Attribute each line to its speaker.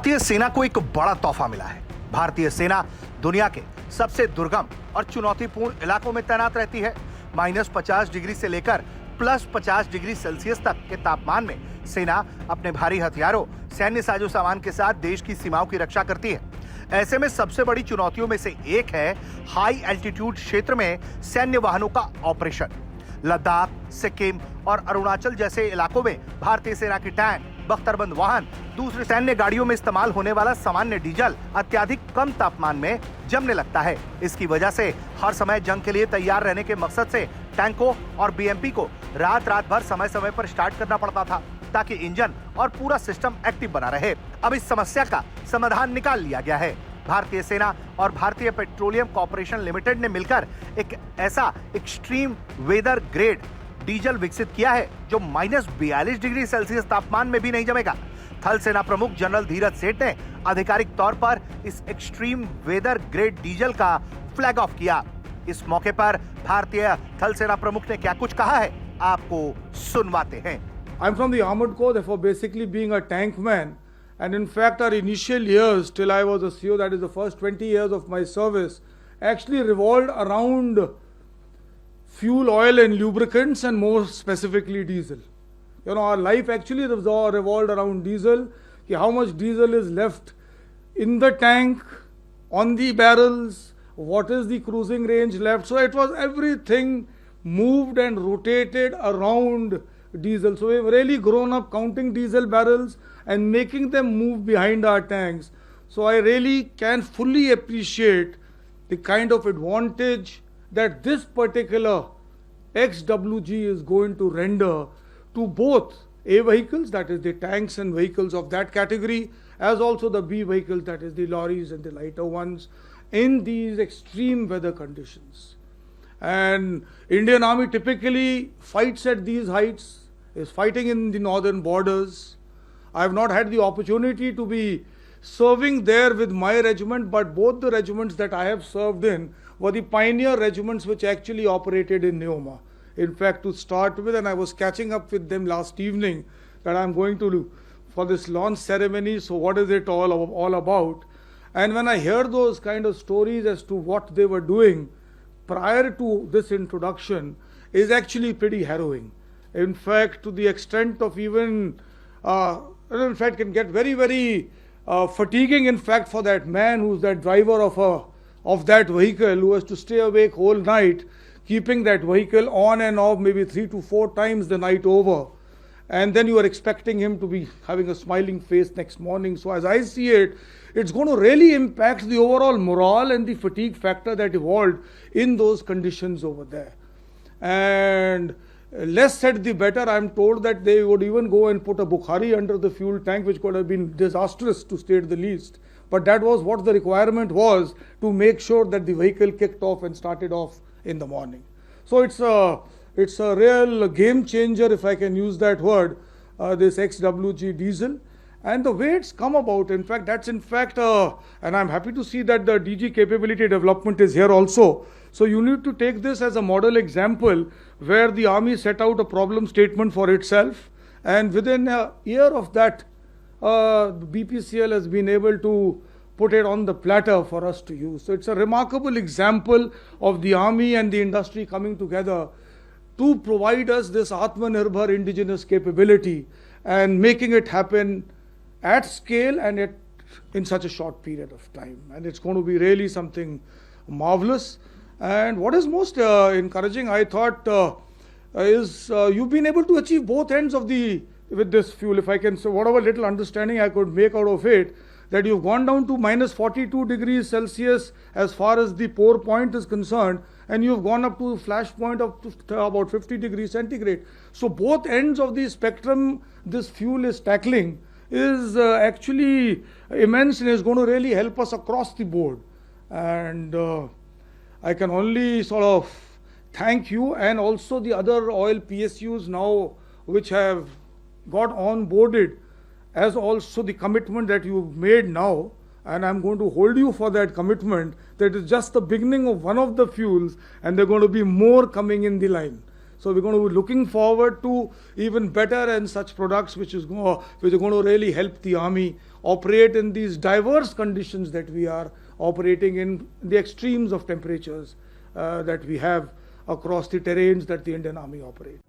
Speaker 1: भारतीय सेना को एक बड़ा तोहफा मिला है। भारतीय सेना दुनिया के सबसे दुर्गम और चुनौतीपूर्ण इलाकों में तैनात रहती है। -50 डिग्री से लेकर +50 डिग्री सेल्सियस तक के तापमान में सेना अपने भारी हथियारों, सैन्य साजो सामान के साथ देश की सीमाओं की रक्षा करती है। ऐसे में सबसे बड़ी चुनौतियों में से एक है हाई एल्टीट्यूड क्षेत्र में सैन्य वाहनों का ऑपरेशन। लद्दाख, सिक्किम और अरुणाचल जैसे इलाकों में भारतीय सेना की टैंक, बख्तरबंद वाहन, दूसरी सैन्य गाड़ियों में इस्तेमाल होने वाला सामान्य डीजल अत्यधिक कम तापमान में जमने लगता है। इसकी वजह से हर समय जंग के लिए तैयार रहने के मकसद से टैंकों और बीएमपी को रात भर समय समय पर स्टार्ट करना पड़ता था ताकि इंजन और पूरा सिस्टम एक्टिव बना रहे। अब इस समस्या का समाधान निकाल लिया गया है। भारतीय सेना और भारतीय पेट्रोलियम कॉर्पोरेशन लिमिटेड ने मिलकर एक ऐसा एक्सट्रीम वेदर ग्रेड डीजल विकसित किया है जो -42 डिग्री सेल्सियस तापमान में भी नहीं जमेगा। थल सेना प्रमुख जनरल धीरज सेठ ने आधिकारिक तौर पर इस एक्सट्रीम वेदर ग्रेड डीजल का फ्लैग ऑफ किया। इस मौके पर भारतीय थल सेना प्रमुख ने क्या कुछ कहा है, आपको सुनवाते हैं।
Speaker 2: I'm from the Armored Corps, therefore basically being a tank man, and in fact our initial years till I was a CO, that is the first 20 years of my service, actually revolved around fuel, oil and lubricants, and more specifically diesel. You know, our life actually revolved around diesel, how much diesel is left in the tank, on the barrels, what is the cruising range left. So it was everything moved and rotated around diesel. So we've really grown up counting diesel barrels and making them move behind our tanks. So I really can fully appreciate the kind of advantage that this particular XWG is going to render to both A vehicles, that is the tanks and vehicles of that category, as also the B vehicles, that is the lorries and the lighter ones, in these extreme weather conditions. And Indian Army typically fights at these heights, is fighting in the northern borders. I have not had the opportunity to be serving there with my regiment, but both the regiments that I have served in were the pioneer regiments which actually operated in Neoma. In fact, to start with, and I was catching up with them last evening that I'm going to do for this launch ceremony, so what is it all about? And when I hear those kind of stories as to what they were doing prior to this introduction, is actually pretty harrowing. In fact, to the extent of even, in fact, can get very fatiguing, in fact, for that man who's that driver of that vehicle, who has to stay awake whole night, keeping that vehicle on and off maybe 3 to 4 times the night over. And then you are expecting him to be having a smiling face next morning. So as I see it, it's going to really impact the overall morale and the fatigue factor that evolved in those conditions over there. And less said the better. I'm told that they would even go and put a Bukhari under the fuel tank, which could have been disastrous to state the least. But that was what the requirement was, to make sure that the vehicle kicked off and started off in the morning. So it's a real game changer, if I can use that word, this XWG diesel. And the way it's come about, in fact, and I'm happy to see that the DG capability development is here also. So you need to take this as a model example where the Army set out a problem statement for itself, and within a year of that, BPCL has been able to put it on the platter for us to use. So it's a remarkable example of the Army and the industry coming together to provide us this Atmanirbhar indigenous capability and making it happen at scale and in such a short period of time. And it's going to be really something marvelous. And what is most encouraging, I thought, is you've been able to achieve both ends with this fuel. If I can say, whatever little understanding I could make out of it, that you've gone down to -42 degrees Celsius as far as the pour point is concerned, and you've gone up to a flash point of about 50 degrees centigrade. So both ends of the spectrum this fuel is tackling is actually immense, and is going to really help us across the board. And I can only sort of thank you and also the other oil PSUs now which have got onboarded, as also the commitment that you've made now, and I'm going to hold you for that commitment, that is just the beginning of one of the fuels, and there are going to be more coming in the line. So we're going to be looking forward to even better and such products which are going to really help the army operate in these diverse conditions that we are operating in, the extremes of temperatures that we have across the terrains that the Indian Army operates.